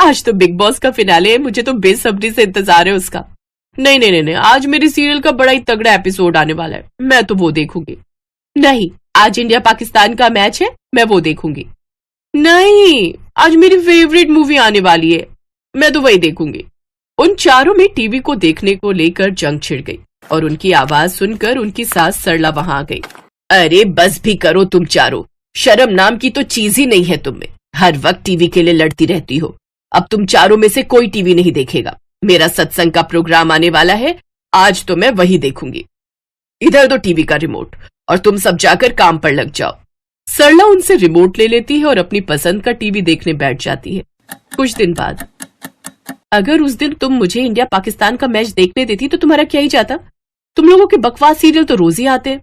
आज तो big boss का फिनाले है, मुझे तो बेसब्री से इंतजार है उसका। नहीं नहीं नहीं, आज मेरे सीरियल का बड़ा ही तगड़ा एपिसोड आने वाला है, मैं तो वो देखूंगी। नहीं, आज इंडिया पाकिस्तान का मैच है, मैं वो देखूंगी। नहीं, आज मेरी फेवरेट मूवी आने वाली है, मैं तो वही देखूंगी। उन चारों में टीवी को देखने को लेकर जंग छिड़ गई और उनकी आवाज सुनकर उनकी सास सरला वहां आ गई। अरे बस भी करो तुम चारों, शर्म नाम की तो चीज ही नहीं है तुम में, हर वक्त टीवी के लिए लड़ती रहती हो। अब तुम चारों में से कोई टीवी नहीं देखेगा, मेरा सत्संग का प्रोग्राम आने वाला है, आज तो मैं वही देखूंगी। इधर दो टीवी का रिमोट और तुम सब जाकर काम पर लग जाओ। सरला उनसे रिमोट ले लेती है और अपनी पसंद का टीवी देखने बैठ जाती है। कुछ दिन बाद, अगर उस दिन तुम मुझे इंडिया पाकिस्तान का मैच देखने देती तो तुम्हारा क्या ही जाता, तुम लोगों के बकवास सीरियल तो रोज ही आते हैं।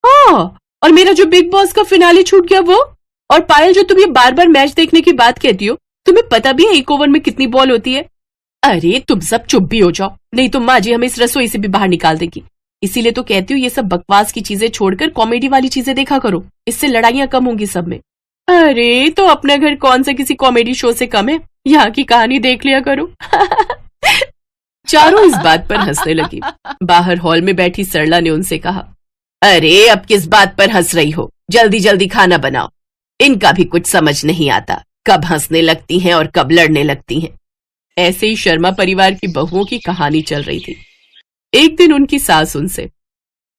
हाँ, और मेरा जो बिग बॉस का फिनाले छूट गया वो, और पायल जो तुम ये बार बार मैच देखने की बात कहती हो, तुम्हें पता भी है एक ओवर में कितनी बॉल होती है? अरे तुम सब चुप भी हो जाओ, नहीं तो माँ जी हमें इस रसोई से भी बाहर निकाल देगी। इसीलिए तो कहती हूँ ये सब बकवास की चीजें छोड़कर कॉमेडी वाली चीजें देखा करो, इससे लड़ाइयां कम होंगी सब में। अरे तो अपना घर कौन सा किसी कॉमेडी शो से कम है, यहाँ की कहानी देख लिया करो। चारों इस बात पर हंसने लगी। बाहर हॉल में बैठी सरला ने उनसे कहा, अरे अब किस बात पर हंस रही हो, जल्दी जल्दी खाना बनाओ। इनका भी कुछ समझ नहीं आता, कब हंसने लगती हैं और कब लड़ने लगती हैं। ऐसे ही शर्मा परिवार की बहुओं की कहानी चल रही थी। एक दिन उनकी सास उनसे,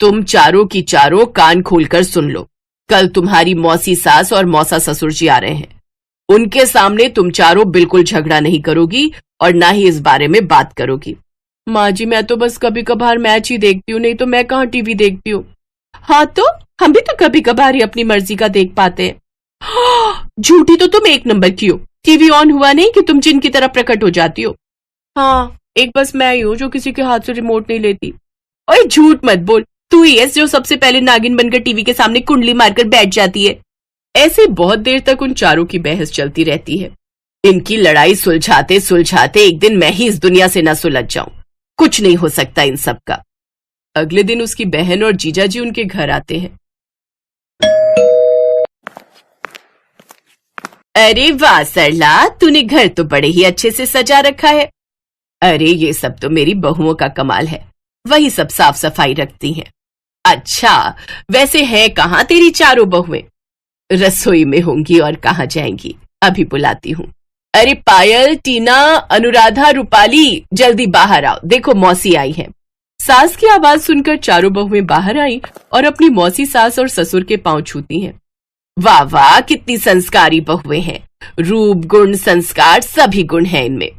तुम चारों की चारों कान खोलकर सुन लो, कल तुम्हारी मौसी सास और मौसा ससुर जी आ रहे हैं। उनके सामने तुम चारों बिल्कुल झगड़ा नहीं करोगी और ना ही इस बारे में बात करोगी। माँ जी मैं तो बस कभी कभार मैच ही देखती हूँ, नहीं तो मैं कहाँ टीवी देखती हूँ। हाँ तो हम भी तो कभी कभार ही अपनी मर्जी का देख पाते हैं। झूठी तो तुम एक नंबर की हो, टीवी ऑन हुआ नहीं कि तुम जिन की तरह प्रकट हो जाती हो। हाँ, एक बस मैं ही हूँ जो किसी के हाथ से रिमोट नहीं लेती। ओए झूठ मत बोल, तू ही है जो सबसे पहले नागिन बनकर टीवी के सामने कुंडली मारकर बैठ जाती है। ऐसे बहुत देर तक उन चारों की बहस चलती रहती है। इनकी लड़ाई सुलझाते सुलझाते एक दिन मैं ही इस दुनिया से न सुलझ जाऊं, कुछ नहीं हो सकता इन सब का। अगले दिन उसकी बहन और जीजा जी उनके घर आते हैं। अरे वाह सरला, तूने घर तो बड़े ही अच्छे से सजा रखा है। अरे ये सब तो मेरी बहुओं का कमाल है, वही सब साफ सफाई रखती हैं। अच्छा, वैसे है कहाँ तेरी चारों बहुएं? रसोई में होंगी और कहाँ जाएंगी, अभी बुलाती हूँ। अरे पायल, टीना, अनुराधा, रूपाली, जल्दी बाहर आओ, देखो मौसी आई है। सास की आवाज सुनकर चारों बहुएं बाहर आई और अपनी मौसी सास और ससुर के पांव छूती हैं। वाह वाह, कितनी संस्कारी बहुएं हैं, रूप गुण संस्कार सभी गुण हैं इनमें।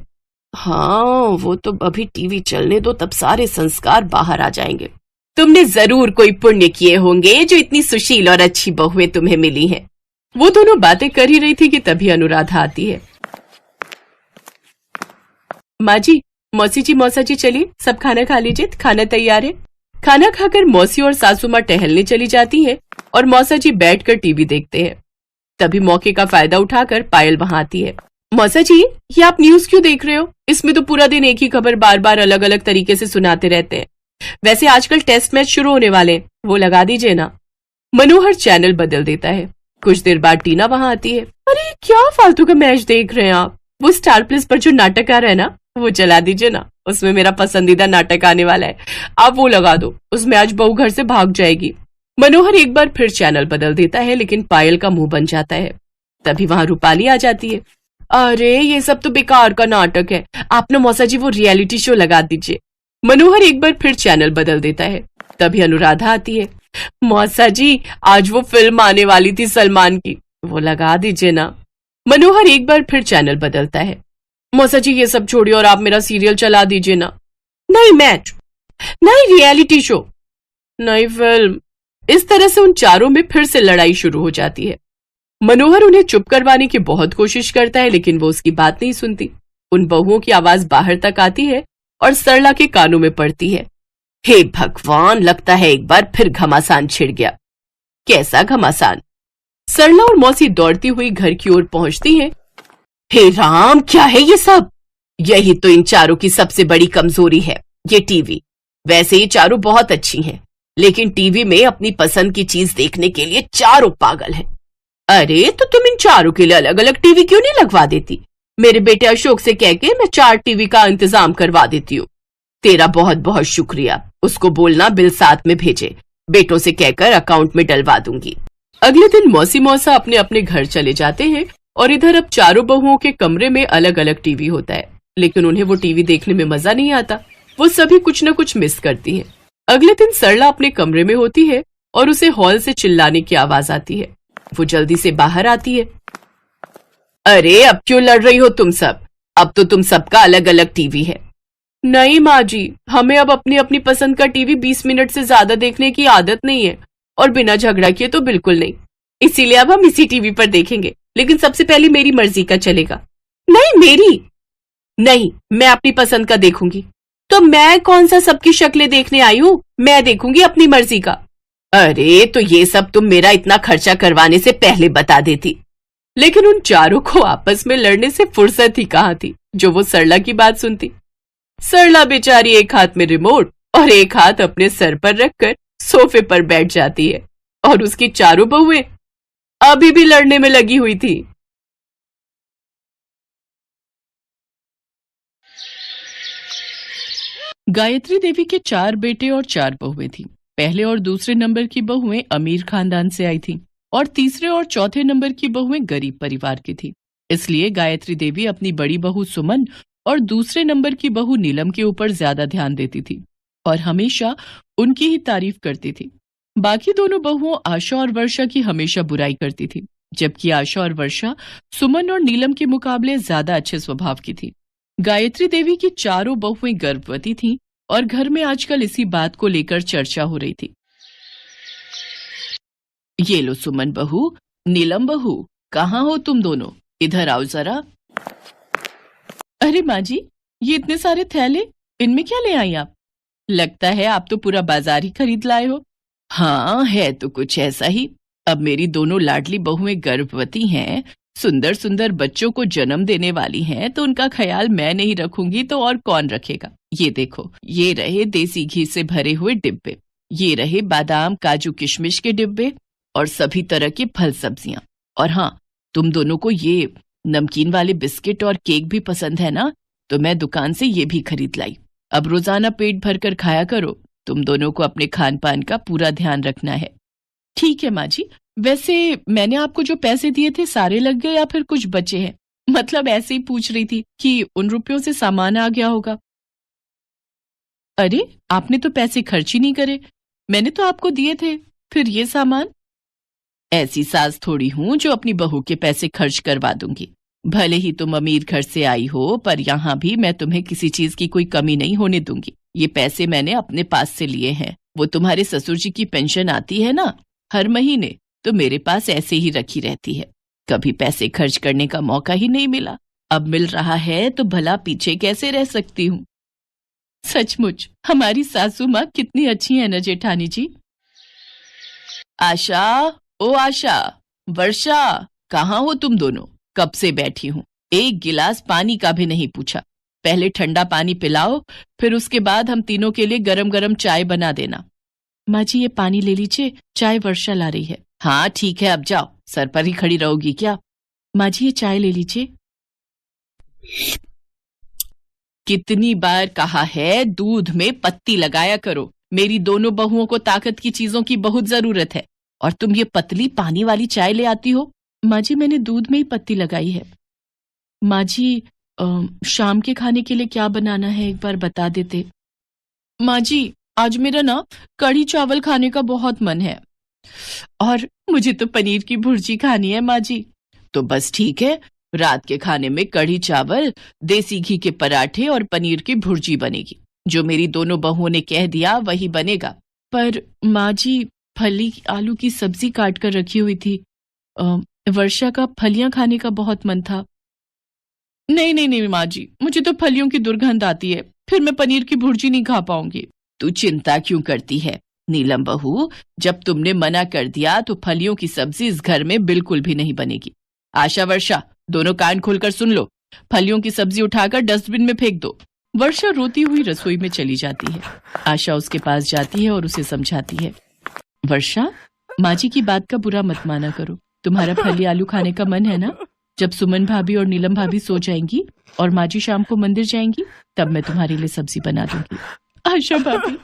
हाँ, वो तो अभी टीवी चलने दो, तब सारे संस्कार बाहर आ जाएंगे। तुमने जरूर कोई पुण्य किए होंगे जो इतनी सुशील और अच्छी बहुएं तुम्हें मिली हैं। वो दोनों बातें कर ही रही थी कि तभी अनुराधा आती है। माँ जी, मौसी जी, मौसा जी, चलिए सब खाना खा लीजिए, खाना तैयार है। खाना खाकर मौसी और सासू माँ टहलने चली जाती है और मौसा जी बैठकर टीवी देखते हैं। तभी मौके का फायदा उठाकर पायल वहां आती है। मौसा जी, ये आप न्यूज क्यों देख रहे हो? इसमें तो पूरा दिन एक ही खबर बार बार अलग अलग तरीके से सुनाते रहते हैं। वैसे आजकल टेस्ट मैच शुरू होने वाले हैं, वो लगा दीजिए ना। मनोहर चैनल बदल देता है। कुछ देर बाद टीना वहां आती है। अरे क्या फालतू का मैच देख रहे हैं आप? वो स्टार प्लस पर जो नाटक आ रहा है ना, वो चला दीजिए ना, उसमें मेरा पसंदीदा नाटक आने वाला है, आप वो लगा दो, उसमें आज बहू घर से भाग जाएगी। मनोहर एक बार फिर चैनल बदल देता है, लेकिन पायल का मुंह बन जाता है। तभी वहां रूपाली आ जाती है। अरे ये सब तो बेकार का नाटक है, आप ना मौसा जी वो रियलिटी शो लगा दीजिए। मनोहर एक बार फिर चैनल बदल देता है। तभी अनुराधा आती है। मौसा जी, आज वो फिल्म आने वाली थी सलमान की, वो लगा दीजिए ना। मनोहर एक बार फिर चैनल बदलता है। मौसा जी ये सब छोड़िए और आप मेरा सीरियल चला दीजिए ना। नहीं मैच, नहीं रियलिटी शो, नहीं फिल्म। इस तरह से उन चारों में फिर से लड़ाई शुरू हो जाती है। मनोहर उन्हें चुप करवाने की बहुत कोशिश करता है, लेकिन वो उसकी बात नहीं सुनती। उन बहुओं की आवाज बाहर तक आती है और सरला के कानों में पड़ती है। हे भगवान, लगता है एक बार फिर घमासान छिड़ गया। कैसा घमासान? सरला और मौसी दौड़ती हुई घर की ओर पहुंचती हैं। हे राम, क्या है ये सब? यही तो इन चारों की सबसे बड़ी कमजोरी है, ये टीवी। वैसे ये चारों बहुत अच्छी हैं, लेकिन टीवी में अपनी पसंद की चीज देखने के लिए चारों पागल हैं। अरे तो तुम इन चारों के लिए अलग अलग टीवी क्यों नहीं लगवा देती? मेरे बेटे अशोक से कह के मैं 4 टीवी का इंतजाम करवा देती हूँ। तेरा बहुत बहुत शुक्रिया। उसको बोलना बिल साथ में भेजे। बेटों से कहकर अकाउंट में डलवा दूंगी। अगले दिन मौसी मौसा अपने अपने घर चले जाते हैं और इधर अब चारों बहुओं के कमरे में अलग अलग टीवी होता है, लेकिन उन्हें वो टीवी देखने में मजा नहीं आता। वो सभी कुछ न कुछ मिस करती हैं। अगले दिन सरला अपने कमरे में होती है और उसे हॉल से चिल्लाने की आवाज आती है। वो जल्दी से बाहर आती है। अरे अब क्यों लड़ रही हो तुम सब? अब तो तुम सबका अलग अलग टीवी है। नहीं माँ जी, हमें अब अपनी अपनी पसंद का टीवी 20 मिनट से ज्यादा देखने की आदत नहीं है, और बिना झगड़ा किए तो बिल्कुल नहीं। इसीलिए अब हम इसी टीवी पर देखेंगे, लेकिन सबसे पहले मेरी मर्जी का चलेगा। नहीं मेरी नहीं, मैं अपनी पसंद का देखूंगी। तो मैं कौन सा सबकी शक्लें देखने आई हूँ? मैं देखूंगी अपनी मर्जी का। अरे तो ये सब तुम मेरा इतना खर्चा करवाने से पहले बता देती। लेकिन उन चारों को आपस में लड़ने से फुर्सत ही कहाँ थी जो वो सरला की बात सुनती। सरला बेचारी एक हाथ में रिमोट और एक हाथ अपने सर पर रखकर सोफे पर बैठ जाती है, और उसकी चारों बहुएं अभी भी लड़ने में लगी हुई थी। गायत्री देवी के 4 बेटे और 4 बहुएं थीं। पहले और दूसरे नंबर की बहुएं अमीर खानदान से आई थीं और तीसरे और चौथे नंबर की बहुएं गरीब परिवार की थीं। इसलिए गायत्री देवी अपनी बड़ी बहू सुमन और दूसरे नंबर की बहू नीलम के ऊपर ज्यादा ध्यान देती थी और हमेशा उनकी ही तारीफ करती थी। बाकी दोनों बहुओं आशा और वर्षा की हमेशा बुराई करती थी, जबकि आशा और वर्षा सुमन और नीलम के मुकाबले ज्यादा अच्छे स्वभाव की थी। गायत्री देवी की चारों बहुएं गर्भवती थीं और घर में आजकल इसी बात को लेकर चर्चा हो रही थी। ये लो सुमन बहू, नीलम बहू, कहाँ हो तुम दोनों? इधर आओ जरा। अरे माँ जी, ये इतने सारे थैले, इनमें क्या ले आई आप? लगता है आप तो पूरा बाजार ही खरीद लाए हो। हाँ, है तो कुछ ऐसा ही। अब मेरी दोनों लाडली बहुएं गर्भवती हैं, सुंदर सुंदर बच्चों को जन्म देने वाली हैं, तो उनका ख्याल मैं नहीं रखूंगी तो और कौन रखेगा? ये देखो, ये रहे देसी घी से भरे हुए डिब्बे, ये रहे बादाम काजू किशमिश के डिब्बे और सभी तरह के फल सब्जियां। और हाँ, तुम दोनों को ये नमकीन वाले बिस्किट और केक भी पसंद है ना, तो मैं दुकान से ये भी खरीद लाई। अब रोजाना पेट भरकर खाया करो। तुम दोनों को अपने खान पान का पूरा ध्यान रखना है। ठीक है माँ जी। वैसे मैंने आपको जो पैसे दिए थे सारे लग गए या फिर कुछ बचे हैं? मतलब ऐसे ही पूछ रही थी कि उन रुपयों से सामान आ गया होगा। अरे आपने तो पैसे खर्च ही नहीं करे, मैंने तो आपको दिए थे, फिर ये सामान? ऐसी सास थोड़ी हूं जो अपनी बहू के पैसे खर्च करवा दूंगी। भले ही तुम अमीर घर से आई हो, पर यहाँ भी मैं तुम्हें किसी चीज की कोई कमी नहीं होने दूंगी। ये पैसे मैंने अपने पास से लिए हैं। वो तुम्हारे ससुर जी की पेंशन आती है ना हर महीने, तो मेरे पास ऐसे ही रखी रहती है। कभी पैसे खर्च करने का मौका ही नहीं मिला, अब मिल रहा है तो भला पीछे कैसे रह सकती हूँ। सचमुच हमारी सासू माँ कितनी अच्छी है ना जेठानी जी। आशा, ओ आशा, वर्षा, कहाँ हो तुम दोनों? कब से बैठी हूँ, एक गिलास पानी का भी नहीं पूछा। पहले ठंडा पानी पिलाओ, फिर उसके बाद हम तीनों के लिए गरम गरम चाय बना देना। माँ जी ये पानी ले लीजिए, चाय वर्षा ला रही है। हाँ ठीक है, अब जाओ, सर पर ही खड़ी रहोगी क्या? माँ जी ये चाय ले लीजिए। कितनी बार कहा है दूध में पत्ती लगाया करो। मेरी दोनों बहुओं को ताकत की चीजों की बहुत जरूरत है, और तुम ये पतली पानी वाली चाय ले आती हो। माँ जी मैंने दूध में ही पत्ती लगाई है। माँ जी शाम के खाने के लिए क्या बनाना है एक बार बता देते। माँ जी आज मेरा ना कढ़ी चावल खाने का बहुत मन है, और मुझे तो पनीर की भुर्जी खानी है माँ जी। तो बस ठीक है, रात के खाने में कढ़ी चावल, देसी घी के पराठे और पनीर की भुर्जी बनेगी। जो मेरी दोनों बहुओं ने कह दिया वही बनेगा। पर माँ जी फली आलू की सब्जी काट कर रखी हुई थी, वर्षा का फलियां खाने का बहुत मन था। नहीं नहीं नहीं माँ जी, मुझे तो फलियों की दुर्गंध आती है, फिर मैं पनीर की भुर्जी नहीं खा पाऊंगी। तू चिंता क्यों करती है नीलम बहू, जब तुमने मना कर दिया तो फलियों की सब्जी इस घर में बिल्कुल भी नहीं बनेगी। आशा वर्षा दोनों कान खोलकर सुन लो, फलियों की सब्जी उठाकर डस्टबिन में फेंक दो। वर्षा रोती हुई रसोई में चली जाती है। आशा उसके पास जाती है और उसे समझाती है। वर्षा, माँ जी की बात का बुरा मत माना करो, तुम्हारा फली आलू खाने का मन है ना, जब सुमन भाभी और नीलम भाभी सो जाएंगी और माँ जी शाम को मंदिर जाएंगी, तब मैं तुम्हारे लिए सब्जी बना दूंगी। आशा भाभी,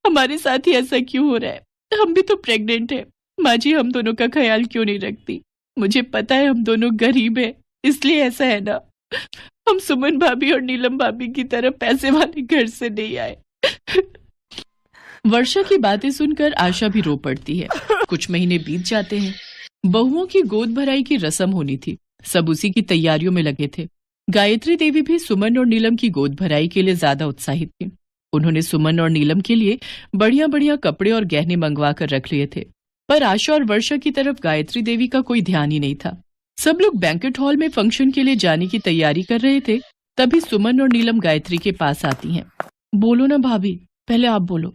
हमारे साथ ही ऐसा क्यों हो रहा है? हम भी तो प्रेग्नेंट है। माँ जी हम दोनों का ख्याल क्यों नहीं रखती? मुझे पता है हम दोनों गरीब हैं, इसलिए ऐसा है ना। हम सुमन भाभी और नीलम भाभी की तरह पैसे वाले घर से नहीं आए। वर्षा की बातें सुनकर आशा भी रो पड़ती है। कुछ महीने बीत जाते हैं। बहुओं की गोद भराई की रस्म होनी थी। सब उसी की तैयारियों में लगे थे। गायत्री देवी भी सुमन और नीलम की गोद भराई के लिए ज्यादा उत्साहित थी। उन्होंने सुमन और नीलम के लिए बढ़िया बढ़िया कपड़े और गहने मंगवा कर रख लिए थे। पर आशा और वर्षा की तरफ गायत्री देवी का कोई ध्यान ही नहीं था। सब लोग बैंकेट हॉल में फंक्शन के लिए जाने की तैयारी कर रहे थे। तभी सुमन और नीलम गायत्री के पास आती हैं। बोलो ना भाभी, पहले आप बोलो।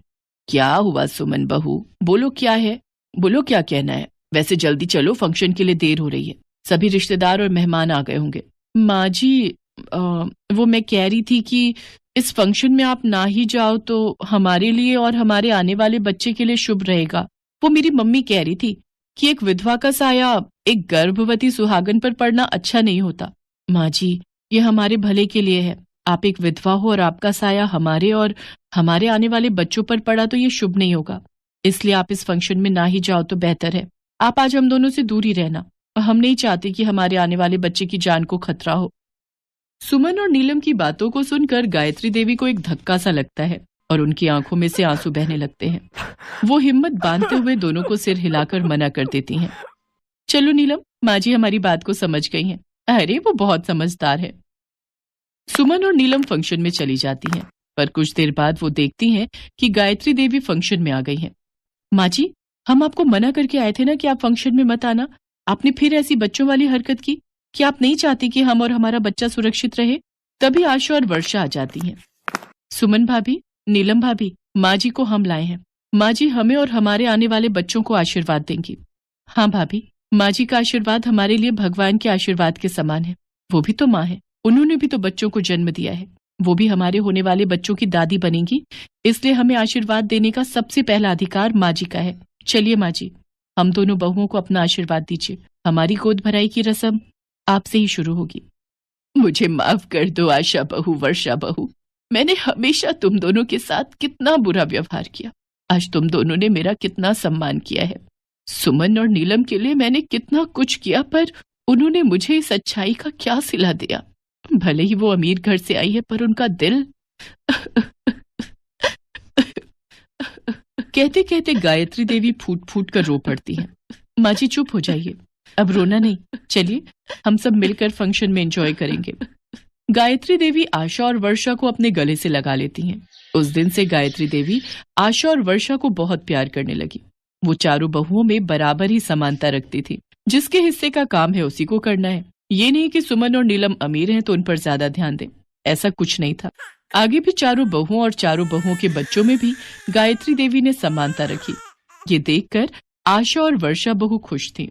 क्या हुआ सुमन बहू, बोलो क्या है, बोलो क्या कहना है। वैसे जल्दी चलो, फंक्शन के लिए देर हो रही है। सभी रिश्तेदार और मेहमान आ गए होंगे। माँ जी, वो मैं कह रही थी कि इस फंक्शन में आप ना ही जाओ तो हमारे लिए और हमारे आने वाले बच्चे के लिए शुभ रहेगा। वो मेरी मम्मी कह रही थी कि एक विधवा का साया एक गर्भवती सुहागन पर पड़ना अच्छा नहीं होता। माँ जी, ये हमारे भले के लिए है। आप एक विधवा हो और आपका साया हमारे और हमारे आने वाले बच्चों पर पड़ा तो ये शुभ नहीं होगा। इसलिए आप इस फंक्शन में ना ही जाओ तो बेहतर है। आप आज हम दोनों से दूर ही रहना। हम नहीं चाहते कि हमारे आने वाले बच्चे की जान को खतरा हो। सुमन और नीलम की बातों को सुनकर गायत्री देवी को एक धक्का सा लगता है और उनकी आंखों में से आंसू बहने लगते हैं। वो हिम्मत बांधते हुए दोनों को सिर हिलाकर मना कर देती हैं। चलो नीलम, माँ जी हमारी बात को समझ गई हैं। अरे वो बहुत समझदार है। सुमन और नीलम फंक्शन में चली जाती हैं, पर कुछ देर बाद वो देखती हैं कि गायत्री देवी फंक्शन में आ गई हैं। माँ जी, हम आपको मना करके आए थे ना कि आप फंक्शन में मत आना। आपने फिर ऐसी बच्चों वाली हरकत की। कि आप नहीं चाहती कि हम और हमारा बच्चा सुरक्षित रहे। तभी आशा और वर्षा आ जाती हैं। सुमन भाभी, नीलम भाभी, माँ जी को हम लाए हैं। माँ जी हमें और हमारे आने वाले बच्चों को आशीर्वाद देंगी। हाँ भाभी, माँ जी का आशीर्वाद हमारे लिए भगवान के आशीर्वाद के समान है। वो भी तो माँ है, उन्होंने भी तो बच्चों को जन्म दिया है। वो भी हमारे होने वाले बच्चों की दादी बनेंगी, इसलिए हमें आशीर्वाद देने का सबसे पहला अधिकार माँ जी का है। चलिए माँ जी, हम दोनों बहुओं को अपना आशीर्वाद दीजिए। हमारी गोद भराई की रस्म आपसे ही शुरू होगी। मुझे माफ कर दो आशा बहू, वर्षा बहू। मैंने हमेशा तुम दोनों के साथ कितना बुरा व्यवहार किया। आज तुम दोनों ने मेरा कितना सम्मान किया है। सुमन और नीलम के लिए मैंने कितना कुछ किया, पर उन्होंने मुझे इस अच्छाई का क्या सिला दिया। भले ही वो अमीर घर से आई है, पर उनका दिल कहते कहते गायत्री देवी फूट फूट कर रो पड़ती है। माँ जी चुप हो जाइए, अब रोना नहीं। चलिए हम सब मिलकर फंक्शन में एंजॉय करेंगे। गायत्री देवी आशा और वर्षा को अपने गले से लगा लेती हैं। उस दिन से गायत्री देवी आशा और वर्षा को बहुत प्यार करने लगी। वो चारों बहुओं में बराबर ही समानता रखती थी। जिसके हिस्से का काम है उसी को करना है। ये नहीं कि सुमन और नीलम अमीर हैं तो उन पर ज्यादा ध्यान दें, ऐसा कुछ नहीं था। आगे भी चारों बहुओं और चारों बहुओं के बच्चों में भी गायत्री देवी ने समानता रखी। ये देखकर आशा और वर्षा बहु खुश थी।